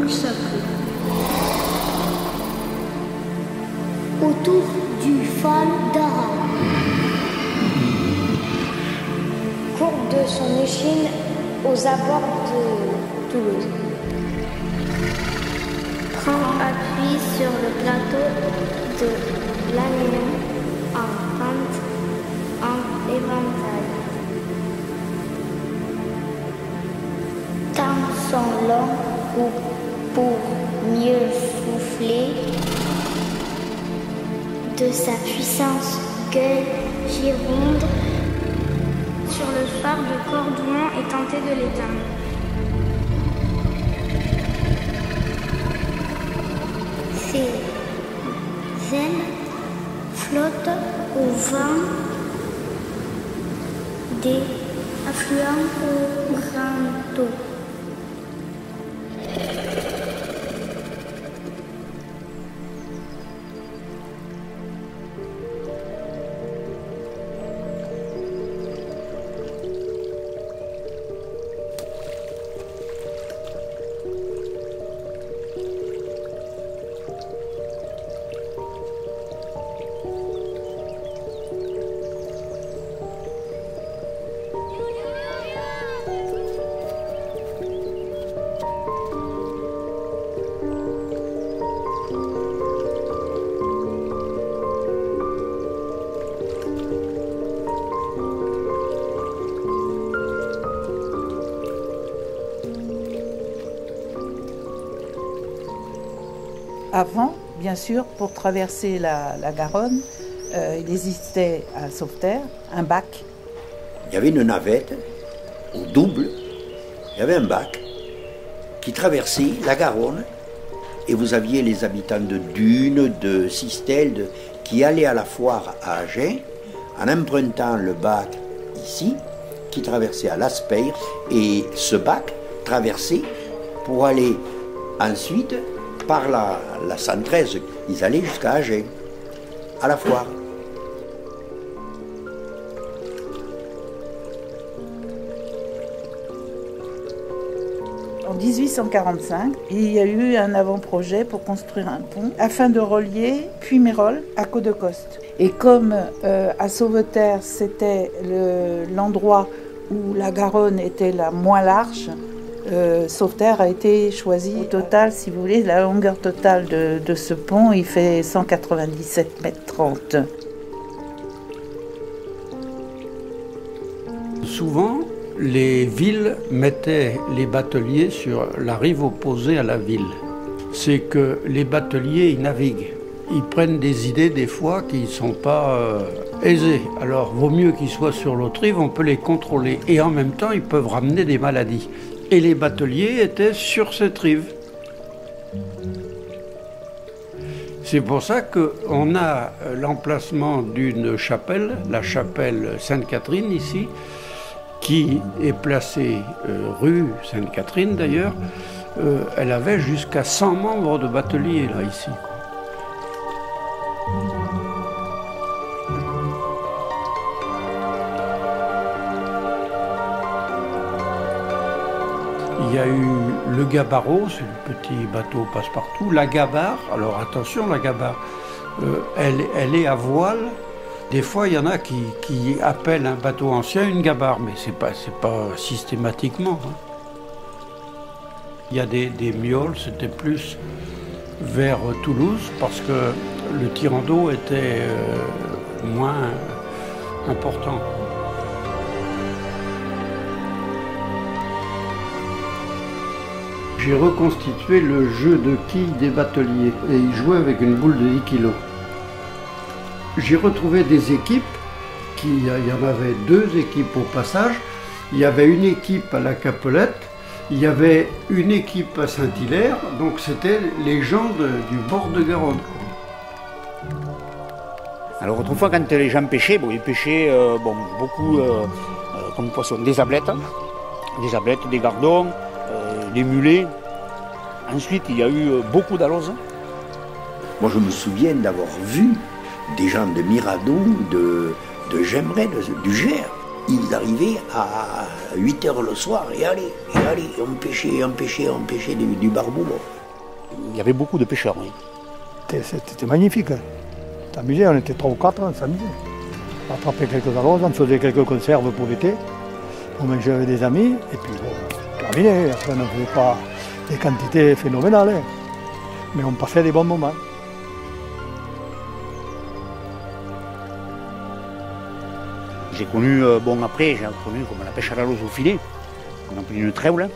Boulsac. Autour du Fall d'Ara. Courbe de son échine aux abords de Toulouse. Prend appui sur le plateau de l'Anion en pente, en éventail. Tend son long cou pour mieux souffler de sa puissance gueule gironde sur le phare de Cordouan et tenter de l'éteindre. Ses ailes flottent au vent des affluents au grand eau. Avant, bien sûr, pour traverser la Garonne, il existait à Sauveterre un bac. Il y avait une navette au double, il y avait un bac qui traversait la Garonne et vous aviez les habitants de Dunes, de Sistelle, qui allaient à la foire à Agen en empruntant le bac ici, qui traversait à Laspeyre, et ce bac traversait pour aller ensuite par la 113, ils allaient jusqu'à Agen, à la foire. En 1845, il y a eu un avant-projet pour construire un pont afin de relier Puymérols à Côte-de-Coste. Et comme à Sauveterre, c'était l'endroit où la Garonne était la moins large, Sauveterre a été choisi. Au total, si vous voulez, la longueur totale de ce pont, il fait 197,30 mètres. Souvent, les villes mettaient les bateliers sur la rive opposée à la ville. C'est que les bateliers, ils naviguent. Ils prennent des idées des fois qui ne sont pas aisées. Alors, vaut mieux qu'ils soient sur l'autre rive, on peut les contrôler. Et en même temps, ils peuvent ramener des maladies. Et les bateliers étaient sur cette rive. C'est pour ça qu'on a l'emplacement d'une chapelle, la chapelle Sainte-Catherine ici, qui est placée rue Sainte-Catherine d'ailleurs. Elle avait jusqu'à 100 membres de bateliers là ici. Il y a eu le gabarreau, c'est le petit bateau passe-partout. La gabarre, alors attention, la gabarre, elle est à voile. Des fois, il y en a qui appellent un bateau ancien une gabarre, mais c'est pas systématiquement. Hein. Il y a des mioles, c'était plus vers Toulouse, parce que le tirant d'eau était moins important. J'ai reconstitué le jeu de quilles des bateliers et ils jouaient avec une boule de 10 kg. J'ai retrouvé des équipes, il y en avait 2 équipes au passage. Il y avait une équipe à la Capelette, il y avait une équipe à Saint-Hilaire, donc c'était les gens du bord de Garonne. Alors autrefois quand les gens pêchaient, ils pêchaient beaucoup comme poisson, des ablettes, des gardons, des mulets. Ensuite, il y a eu beaucoup d'aloses. Moi, je me souviens d'avoir vu des gens de Miradou, de Gemeret, du Gers. Ils arrivaient à 8 h le soir et allez, on pêchait du barbou. Il y avait beaucoup de pêcheurs. Oui. C'était magnifique. On s'amusait, on était 3 ou 4, on s'amusait. On attrapait quelques aloses, on faisait quelques conserves pour l'été. On mangeait avec des amis et puis bon, terminé. Après, on ne faisait pas des quantités phénoménales, hein. Mais on passait des bons moments. J'ai connu, après, j'ai connu comme la pêche à la lose au filet. On appelait une trèvle.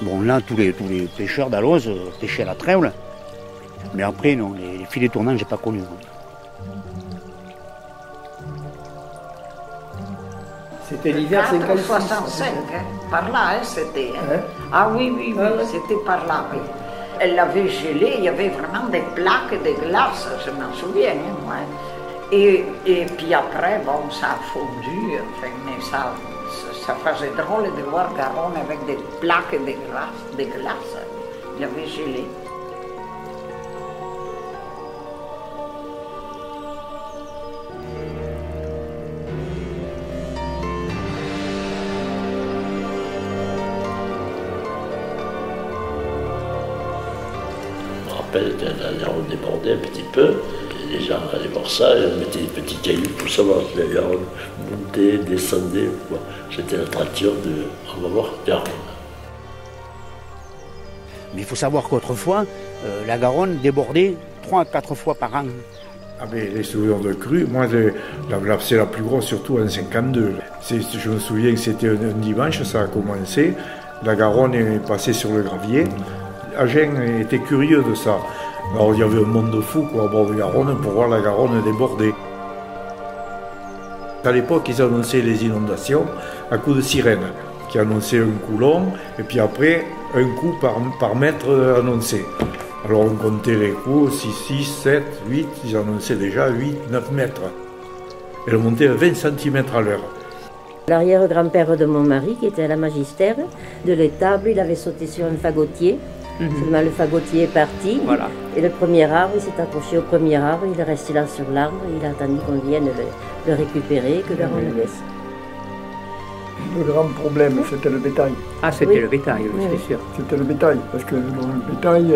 Bon, là, tous les pêcheurs d'alose pêchaient à la trèvle. Mais après, non, les filets tournants, j'ai pas connu. C'était l'hiver 56. 65, hein, par là, hein, c'était. Hein. Ah oui, c'était par là, oui. Elle avait gelé, il y avait vraiment des plaques de glace, je m'en souviens, hein, moi. Et puis après, bon, ça a fondu, enfin, mais ça faisait drôle de voir Garonne avec des plaques de glace. Il avait gelé. Je me rappelle que la Garonne débordait un petit peu. Les gens allaient voir ça, ils mettaient des petits cailloux pour savoir si la Garonne montait, descendait. C'était l'attraction de « on va voir Garonne ». Mais il faut savoir qu'autrefois, la Garonne débordait 3 à 4 fois par an. Ah ben, les souvenirs de crue, moi c'est la plus grosse, surtout en 52. Je me souviens que c'était un dimanche, ça a commencé. La Garonne est passée sur le gravier. Agen était curieux de ça. Alors il y avait un monde de fous à bord de Garonne pour voir la Garonne déborder. À l'époque, ils annonçaient les inondations à coups de sirène, qui annonçaient un coup long, et puis après, un coup par mètre annoncé. Alors on comptait les coups, 6, 7, 8, ils annonçaient déjà 8, 9 mètres. Elle montait à 20 cm à l'heure. L'arrière-grand-père de mon mari, qui était à la magistère de l'étable, il avait sauté sur un fagotier. Seulement le fagotier est parti, voilà. Et le premier arbre, il s'est accroché au premier arbre, il est resté là sur l'arbre, il a attendu qu'on vienne le récupérer, que Garonne le laisse. Le grand problème, c'était le bétail. Ah, c'était le bétail, oui, c'est sûr. C'était le bétail, parce que le bétail,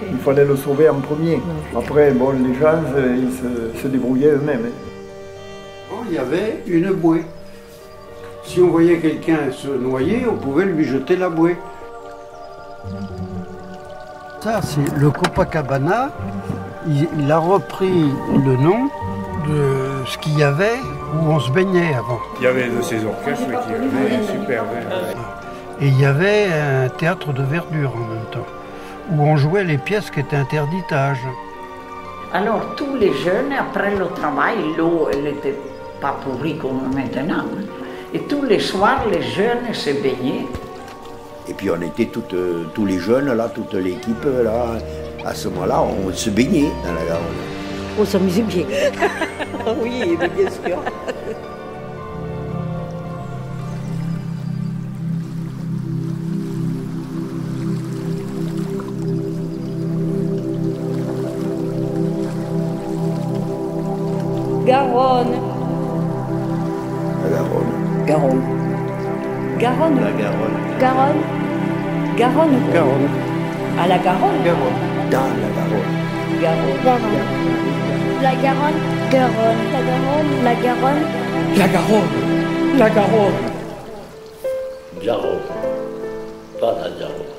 il fallait le sauver en premier. Après, bon, les gens, ils se débrouillaient eux-mêmes. Bon, il y avait une bouée. Si on voyait quelqu'un se noyer, on pouvait lui jeter la bouée. Ça, c'est le Copacabana. Il a repris le nom de ce qu'il y avait où on se baignait avant. Il y avait de ces orchestres qui étaient super. Et il y avait un théâtre de verdure en même temps, où on jouait les pièces qui étaient interdites à Agen. Alors, tous les jeunes, après le travail, l'eau, elle n'était pas pourrie comme maintenant. Et tous les soirs, les jeunes se baignaient. Et puis on était tous les jeunes, là, toute l'équipe, là, à ce moment-là, on se baignait dans la Garonne. On s'amusait bien. Oui, bien sûr. Garonne. La Garonne. Garonne. Garonne. La Garonne. Garonne. Garonne. Garonne. À la Garonne. Garonne. Dans la Garonne. Garonne. Garonne. La Garonne. Garonne. La Garonne. La Garonne. La Garonne. La Garonne. Garonne. Pas la Garonne.